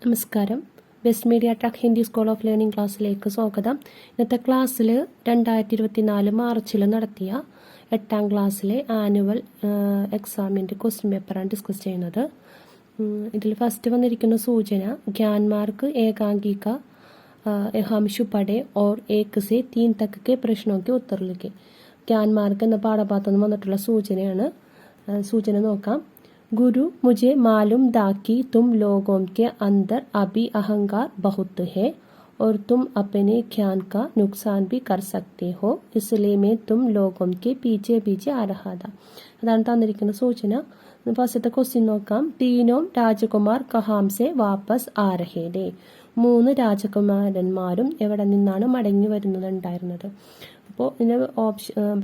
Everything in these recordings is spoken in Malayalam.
നമസ്കാരം. Best media track Hindi school of learning ക്ലാസ്സിലേക്ക് സ്വാഗതം. ഇന്നത്തെ ക്ലാസ്സിൽ 2024 മാർച്ചിൽ നടത്തിയ 8ാം ക്ലാസ്സിലെ ആനുവൽ എക്സാമിൻ്റെ ക്വസ്റ്റ്യൻ പേപ്പറാണ് ഡിസ്കസ് ചെയ്യുന്നത്. ഇതിൽ ഫസ്റ്റ് വന്നിരിക്കുന്ന സൂചന ഗ്യാൻമാർക്ക് ഏകാംഗിക ഹംശു പടേ ഓർ 1 से 3 तक के प्रश्नों के उत्तर लिखे. ഗ്യാൻമാർക്ക് എന്ന പാഠഭാഗത്ത് നിന്ന് വന്നിട്ടുള്ള സൂചനയാണ്. സൂചന നോക്കാം. गुरु मुझे मालूम था कि तुम लोगों के अंदर अभी अहंकार बहुत है और तुम अपने ज्ञान का नुकसान भी कर सकते हो, इसलिए मैं तुम लोगों के पीछे पीछे आ रहा था. അതാണ് തന്നിരിക്കുന്ന സൂചന. ഫസ്റ്റത്തെ ക്വസ്റ്റ്യൻ നോക്കാം. തീനോം രാജകുമാർ കഹാം സെ വാപ്പസ് ആ രഹേ ദേ. 3 രാജകുമാരന്മാരും എവിടെ നിന്നാണ് മടങ്ങി വരുന്നുണ്ടായിരുന്നത്. അപ്പോൾ ഇതിൻ്റെ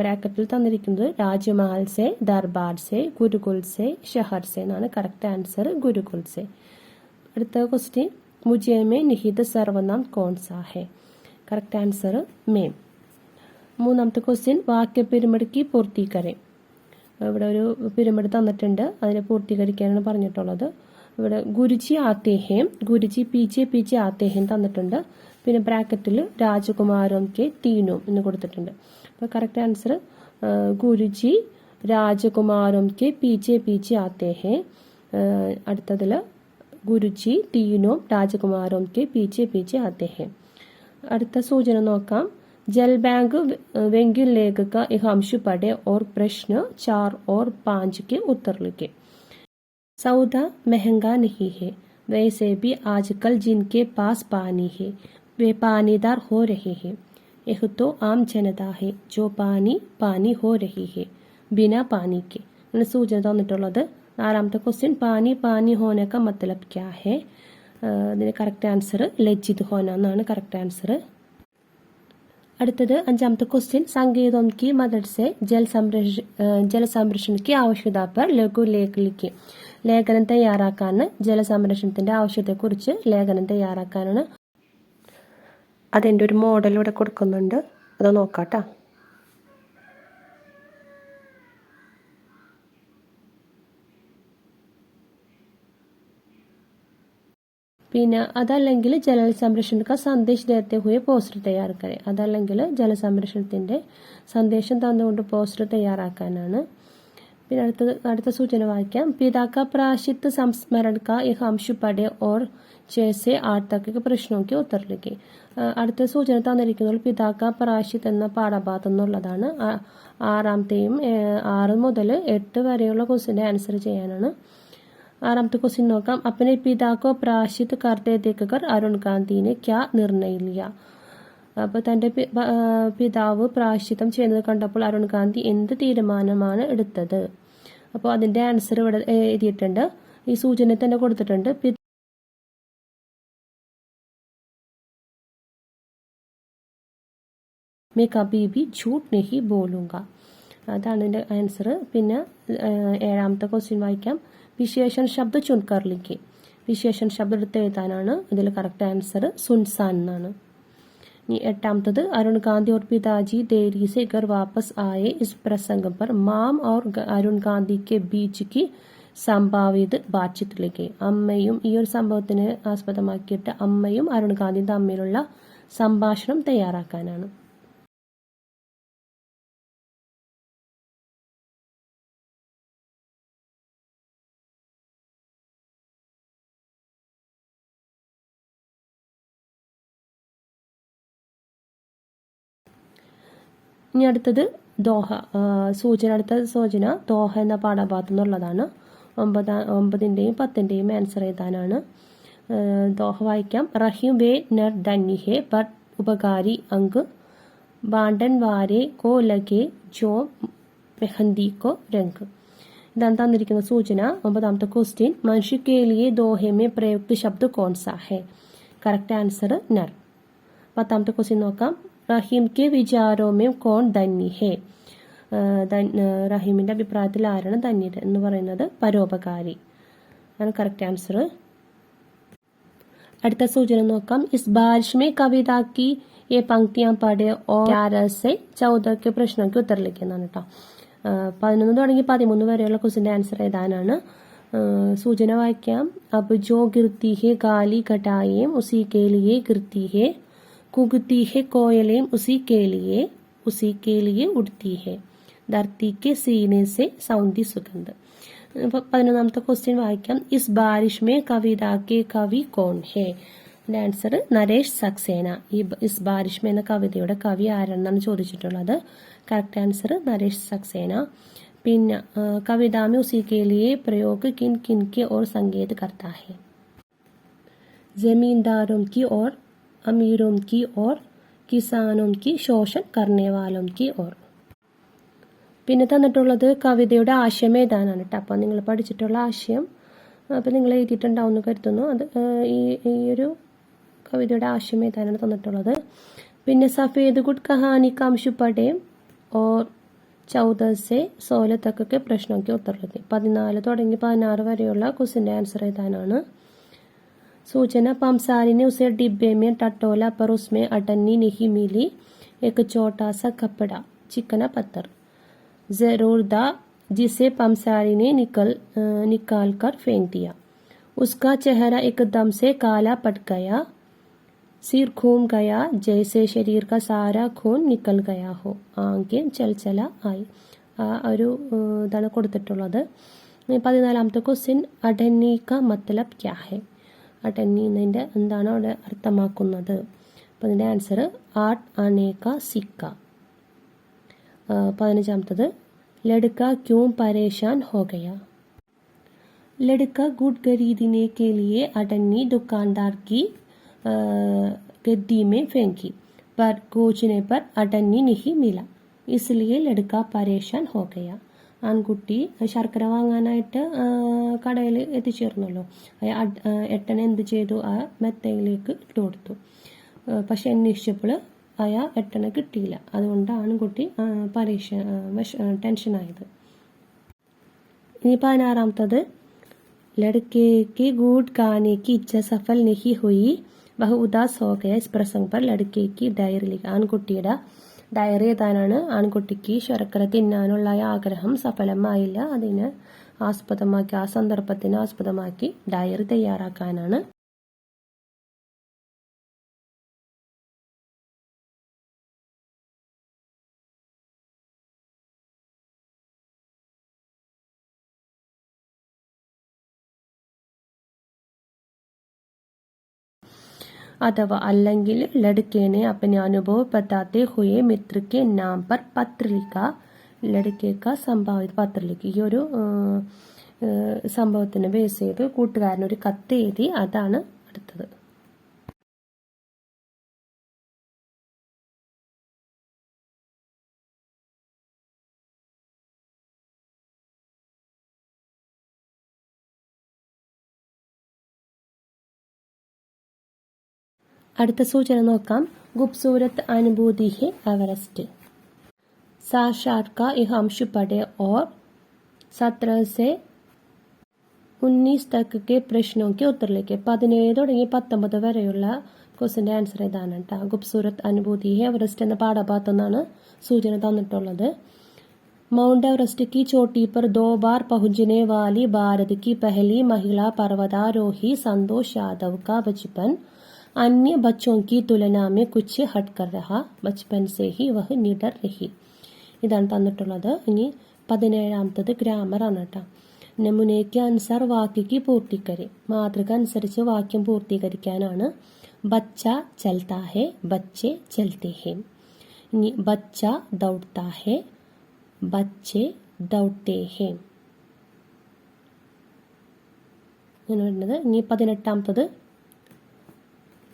ബ്രാക്കറ്റിൽ തന്നിരിക്കുന്നത് രാജ്മഹൽ സെ, ദർബാർ സെ, ഗുരുകുൽ സെ, ഷഹർ സെ എന്നാണ്. കറക്റ്റ് ആൻസർ ഗുരുകുൽ സെ. അടുത്ത ക്വസ്റ്റ്യൻ മുझे में निहित സർവനാം कौन सा है. കറക്റ്റ് ആൻസർ മേം. മൂന്നാമത്തെ ക്വസ്റ്റ്യൻ വാക്യ പിരമിഡ് की पूर्ति करें. ഇവിടെ ഒരു പിരമിഡ് തന്നിട്ടുണ്ട്, അതിനെ പൂർത്തീകരിക്കാനാണ് പറഞ്ഞിട്ടുള്ളത്. ഇവിടെ ഗുരുജി ആത്തേ ഹേം, ഗുരുജി പീച്ചെ പീച്ചെ ആത്തേ ഹേം തന്നിട്ടുണ്ട്. പിന്നെ ബ്രാക്കറ്റിൽ രാജകുമാരോം കെ തീനോം എന്ന് കൊടുത്തിട്ടുണ്ട്. അപ്പോൾ കറക്റ്റ് ആൻസർ ഗുരുജി രാജകുമാരോം കെ പീച്ചെ പീച്ചെ ആത്തേ ഹേ. അടുത്തതിൽ ഗുരുജി തീനോം രാജകുമാരോം കെ പീച്ചെ പീച്ചെ ആത്തേ ഹേ. അടുത്ത സൂചന നോക്കാം. जल बैंक वेंगिल लेख का एक अंश पढ़े और प्रश्न 4 और 5 के उत्तर लिखे. सौदा महंगा नहीं है, वैसे भी आजकल जिनके पास पानी है वे पानीदार हो रहे हैं. यह तो आम जनता है जो पानी पानी हो रही है बिना पानी के. सूचना തന്നിട്ടുള്ളത്. നാലാമത്തെ ക്വസ്റ്റ്യൻ പാനി പാനി ഹോനെ का मतलब क्या है. ഇതിന് കറക്റ്റ് ആൻസർ ലജ്ജിത് ഹോന എന്നാണ് കറക്റ്റ് ആൻസർ. അടുത്തത് അഞ്ചാമത്തെ ക്വസ്റ്റ്യൻ സംഗീതം की मदद से जल संरक्षण की आवश्यकता पर लघु लेख लिखिए. ലേഖനം തയ്യാറാക്കാണ്. ജലസംരക്ഷണത്തിന്റെ ആവശ്യത്തെക്കുറിച്ച് ലേഖനം തയ്യാറാക്കാനാണ്. അതിൻ്റെ ഒരു മോഡൽ ഇവിടെ കൊടുക്കുന്നുണ്ട്, അത് നോക്കാട്ടോ. പിന്നെ അതല്ലെങ്കിൽ ജല സംരക്ഷण का संदेश देते हुए പോസ്റ്റർ തയ്യാറാക്കാൻ. അതല്ലെങ്കിൽ ജലസംരക്ഷണത്തിന്റെ സന്ദേശം തന്നുകൊണ്ട് പോസ്റ്റർ തയ്യാറാക്കാനാണ്. പിന്നെ അടുത്ത സൂചന വായിക്കാം. पिता का प्रायश्चित संस्मरण का एक अंश पढ़े और 6 से 8 तक के प्रश्नों के उत्तर लिखे. അടുത്ത സൂചന തന്നിരിക്കുന്നത് പിതാക്ക പ്രായശ്ചിത്ത് എന്ന പാഠഭാഗത്തു നിന്നുള്ളതാണ്. 6 മുതൽ 8 വരെയുള്ള ക്വസ്റ്റിന്റെ ആൻസർ ചെയ്യാനാണ്. ആറാമത്തെ ക്വസ്റ്റ്യൻ നോക്കാം. अपने पिता को प्रायश्चित करते देखकर अरुण गांधी ने क्या निर्णय लिया. അപ്പോൾ തൻ്റെ പിതാവ് പ്രായശ്ചിത്തം ചെയ്യുന്നത് കണ്ടപ്പോൾ അരുൺ ഗാന്ധി എന്ത് തീരുമാനമാണ് എടുത്തത്. അപ്പോൾ അതിൻ്റെ ആൻസർ ഇവിടെ എഴുതിയിട്ടുണ്ട്, ഈ സൂചന തന്നെ കൊടുത്തിട്ടുണ്ട്. मैं कभी भी झूठ नहीं बोलूंगा. അതാണ് ഇതിൻ്റെ ആൻസർ. പിന്നെ 7ാമത്തെ ക്വസ്റ്റ്യൻ വായിക്കാം. വിശേഷൺ ശബ്ദ ചുൻകർ ലിഖെ. വിശേഷൺ ശബ്ദം എടുത്ത് എഴുതാനാണ്. ഇതിൽ കറക്റ്റ് ആൻസർ സുൻസാൻ എന്നാണ്. ഇനി 8ാമത്തത് അരുൺ ഗാന്ധി और पिताजी देरी से घर वापस आए इस प्रसंग पर माम और अरुण गांधी के बीच की സംഭാവിത ബാറ്റ്ചിത്ത് ലിഖെ. അമ്മയും ഈ ഒരു സംഭവത്തിന് ആസ്പദമാക്കിയിട്ട് അമ്മയും അരുൺ ഗാന്ധിയും തമ്മിലുള്ള സംഭാഷണം തയ്യാറാക്കാനാണ്. ഇനി അടുത്തത് ദോഹ. അടുത്ത സൂചന ദോഹ എന്ന പാഠഭാഗത്തു നിന്നുള്ളതാണ്. 9ന്റെയും 10ന്റെയും ആൻസർ എഴുതാനാണ്. ദോഹ വായിക്കാം. റഹീം വേ നർ ധന്യ ഹെ ബട്ട് ഉപകാരി അങ്ക് ബാണ്ടൻ വാരെ കോ ലഗെ ജോ മെഹന്തി കോ രംഗ്. ഇതാണ് തന്നിരിക്കുന്ന സൂചന. 9ാമത്തെ ക്വസ്റ്റ്യൻ മനുഷ്യ കെ ലിയെ ദോഹെ മേ പ്രയുക്ത ശബ്ദ കോൺ സാ ഹെ. കറക്റ്റ് ആൻസർ നർ. 10ാമത്തെ ക്വസ്റ്റ്യൻ നോക്കാം. റഹീം കെ വിചാരോ മേ കോൺ ധന്യ ഹെ. റഹീമിന്റെ അഭിപ്രായത്തിൽ ആരാണ് ധന്യർ എന്ന് പറയുന്നത് പരോപകാരി ആണ് കറക്റ്റ് ആൻസർ. അടുത്ത സൂചന നോക്കാം. ഇസ് ബാരിഷ് മേ കവിത की ये पंक्तियां पढ़े और 11 से 14 के प्रश्नों के उत्तर लिखे എന്നാണ് കേട്ടോ. 11 തുടങ്ങി 13 വരെയുള്ള ക്വസ്റ്റിന്റെ ആൻസർ എഴുതാനാണ്. सूचना वाक्यम अब जो गिरती है गाली घटाएं उसी के लिए गिरती है कुगती है कोयलें उसी के लिए उड़ती है धरती के सीने से सौंदी सुगंध 11ാമത്തെ ക്വസ്റ്റ്യൻ വായിക്കാം ഇസ് ബാരിഷ് മേ കവിത കെ കവി കോൺ ഹേ ആൻസർ നരേഷ് സക്സേന ഈ ഇസ് ബാരിഷ് മേ എന്ന കവിതയുടെ കവി ആരെന്നാണ് ചോദിച്ചിട്ടുള്ളത് കറക്റ്റ് ആൻസർ നരേഷ് സക്സേന പിന്നെ कविता में उसी के लिए प्रयोग किन किन के और संकेत करता है जमींदारों की और अमीरों की और किसानों की शोषण करने वालों की और പിന്നെ തന്നിട്ടുള്ളത് കവിതയുടെ ആശയം ഏതാനാണ് കേട്ടോ അപ്പോൾ നിങ്ങൾ പഠിച്ചിട്ടുള്ള ആശയം അപ്പോൾ നിങ്ങൾ എഴുതിയിട്ടുണ്ടാവും എന്ന് കരുതുന്നു അത് ഈ ഒരു കവിതയുടെ ആശയം ഏതാനാണ് തന്നിട്ടുള്ളത് പിന്നെ സഫേദ് ഗുഡ് കഹാനി കാംശു പടേ ഓർ 14 से 16 तक के प्रश्नों के उत्तर लिखें 14 തുടങ്ങി 16 വരെയുള്ള ക്വസ്റ്റ്യന്റെ ആൻസർ ഏതാനാണ് सूचना पंसारी ने उसे डिब्बे में टटोला पर उसमें अटन्नी नहीं मिली एक छोटा सा कपड़ा चिकना पत्थर जरूर था जिसे पंसारी ने निकाल कर फेंक दिया उसका चेहरा एकदम से काला पड़ गया सिर घूम गया जैसे शरीर का सारा खून निकल गया हो ആകെ ചലചല ആയി ഒരു ഇതാണ് കൊടുത്തിട്ടുള്ളത് 14ാമത്തെ ക്വസ്റ്റ്യൻ അഡന്നി ക മത്ലബ് ക്യാ ഹെ അഡന്നി എന്നതിൻ്റെ എന്താണ് അവിടെ അർത്ഥമാക്കുന്നത് അപ്പോൾ അതിൻ്റെ ആൻസർ ആട്ട് ആനെ കാ സിക്ക 15ാമത്തത് ലഡ്ക ക്യോं പരേശാൻ ഹോ ഗയാ लड़का गुड़ खरीदने के लिए अडन्नी दुकानदार की गद्दी में फेंकी पर खोजने पर अडन्नी नहीं मिला इसलिए लड़का परेशान हो गया ആൺകുട്ടി ശർക്കര വാങ്ങാനായിട്ട് കടയിൽ എത്തിച്ചേർന്നല്ലോ എട്ടൻ എന്ത് ചെയ്തു ആ മെത്തയിലേക്ക് ഇട്ട് കൊടുത്തു പക്ഷെ അന്വേഷിച്ചപ്പോൾ അയാൾ എട്ടനെ കിട്ടിയില്ല അതുകൊണ്ട് ആൺകുട്ടി ടെൻഷനായത് ഇനി 16ാമത്തത് लड़के की गुड़ खाने की इच्छा सफल नहीं हुई वह उदास हो गया इस प्रसंग पर लड़के की डायറി लिखा ആൺകുട്ടിയുടെ ഡയറി എഴുതാനാണ് ആൺകുട്ടിക്ക് ശർക്കര തിന്നാനുള്ള ആഗ്രഹം സഫലമായില്ല അതിനെ ആസ്പദമാക്കി ആ സന്ദർഭത്തിനെ ആസ്പദമാക്കി ഡയറി തയ്യാറാക്കാനാണ് अथवा അല്ലെങ്കിൽ लड़के ने अपने अनुभव बताते हुए मित्र के नाम पर पत्र लिखा लड़के का संभावित पत्र लिखी ഈ ഒരു സംഭവത്തിന് ബേസ് ചെയ്ത് കൂട്ടുകാരൻ ഒരു കത്ത് എഴുതി അതാണ് അടുത്തത് അടുത്ത സൂചന നോക്കാം खूबसूरत अनुभूति है एवरेस्ट साक्षात का यह अंश पढ़े और 17 से 19 तक के प्रश्नों के उत्तर लिखे 17 തുടങ്ങി 19 വരെയുള്ള ക്വസ്റ്റ്യന്റെ ആൻസർ ഏതാണ് കേട്ടോ खूबसूरत अनुभूति है एवरेस्ट എന്ന പാഠഭാഗത്തു നിന്നാണ് സൂചന തന്നിട്ടുള്ളത് माउंट एवरेस्ट की चोटी पर 2 बार पहुंचने वाली भारत की पहली महिला पर्वतारोही संतोष यादव का बचपन अन्य बच्चों की तुलना में कुछ हट कर रहा बचपन से ही वह निडर रही ഇതാണ് തന്നിട്ടുള്ളത് ഇനി 17ാമത്തത് ഗ്രാമർ ആണ് കേട്ടോ നമുനയ്ക്ക് അനുസാർ വാക്യക്ക് പൂർത്തീകരി മാതൃക അനുസരിച്ച് വാക്യം പൂർത്തീകരിക്കാനാണ് ബച്ച ചൽത്താ ഹെ ബच्चे चलते हैं ഇനി ബച്ച ദൗഡ്താ ഹെ बच्चे दौड़ते हैं ഇങ്ങനെ വരുന്നത് ഇനി 18ാമത്തത്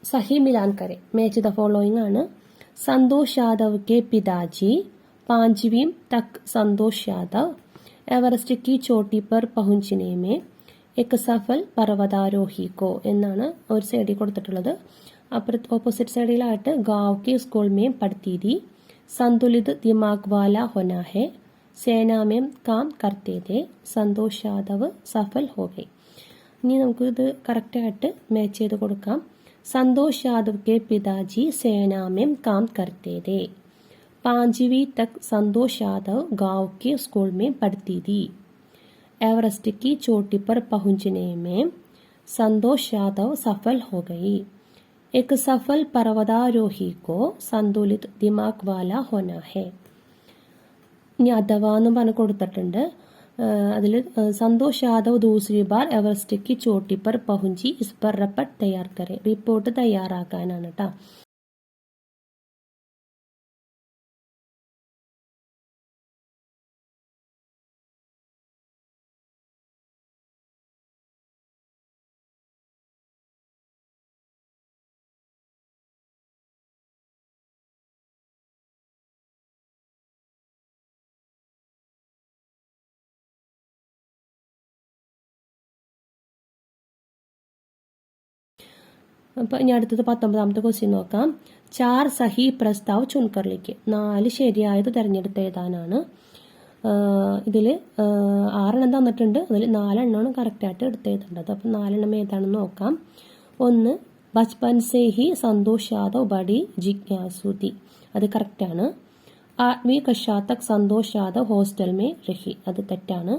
सही मिलान करें मैच द फॉलोइंग ആണ് संतोष यादव के पिताजी 5वीं तक संतोष यादव एवरेस्ट की चोटी पर पहुंचने में एक सफल पर्वतारोही को എന്നാണ് ഒരു സൈഡിൽ കൊടുത്തിട്ടുള്ളത് അപ്പുറത്ത് ഓപ്പോസിറ്റ് സൈഡിലായിട്ട് गांव के स्कूल में पढ़ती थी संतुलित दिमाग वाला होना है सेना में काम करते थे संतोष यादव सफल हो गए ഇനി നമുക്ക് ഇത് കറക്റ്റ് ആയിട്ട് മാച്ച് ചെയ്ത് കൊടുക്കാം संतोष यादव के पिताजी सेना में काम करते थे 5वीं तक संतोष यादव गांव के स्कूल में पढ़ती थी एवरेस्ट की चोटी पर पहुंचने में संतोष यादव सफल हो गई. एक सफल पर्वतारोही को संतुलित दिमाग वाला होना है. ഇനി അഥവാ എന്നും പറഞ്ഞ് കൊടുത്തിട്ടുണ്ട്. അതിൽ സന്തോഷ് യാദവ് ദൂസരി ബാർ എവറസ്റ്റ് की चोटी पर पहुंची इस पर रिपोर्ट तैयार करें. റിപ്പോർട്ട് തയ്യാറാക്കാനാണ് കേട്ടോ. അപ്പോൾ ഇനി അടുത്തത് 19ാമത്തെ ക്വസ്റ്റ്യൻ നോക്കാം. 4 സഹി പ്രസ്താവ് ചുൻകർ ലിഖ്. 4 ശരിയായത് തിരഞ്ഞെടുത്ത് എഴുതാനാണ്. ഇതിൽ 6 എണ്ണം തന്നിട്ടുണ്ട്. അതിൽ 4 എണ്ണമാണ് കറക്റ്റായിട്ട് എടുത്ത് എഴുതേണ്ടത്. അപ്പം 4 എണ്ണം ഏതാണെന്ന് നോക്കാം. 1 ബച്പൻ സേ ഹി സന്തോഷ് യാദവ് ബഡി ജിജ്ഞാസു തി. അത് കറക്റ്റാണ്. 8वीं कक्षा तक संतोष यादव हॉस्टल में रही. അത് തെറ്റാണ്.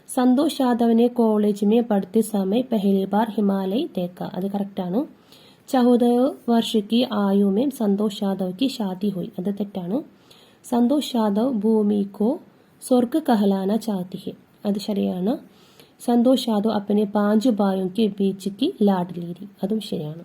संतोष यादव ने कॉलेज में पढ़ते समय पहली बार हिमालय देखा. അത് കറക്റ്റാണ്. 14 वर्ष की आयु में संतोष यादव की शादी हुई. അത് തെറ്റാണ്. संतोष यादव भूमि को स्वर्ग कहलाना चाहती है. അത് ശരിയാണ്. संतोष यादव अपने 5 भाइयों के बीच की लाडली थी. അതും ശരിയാണ്.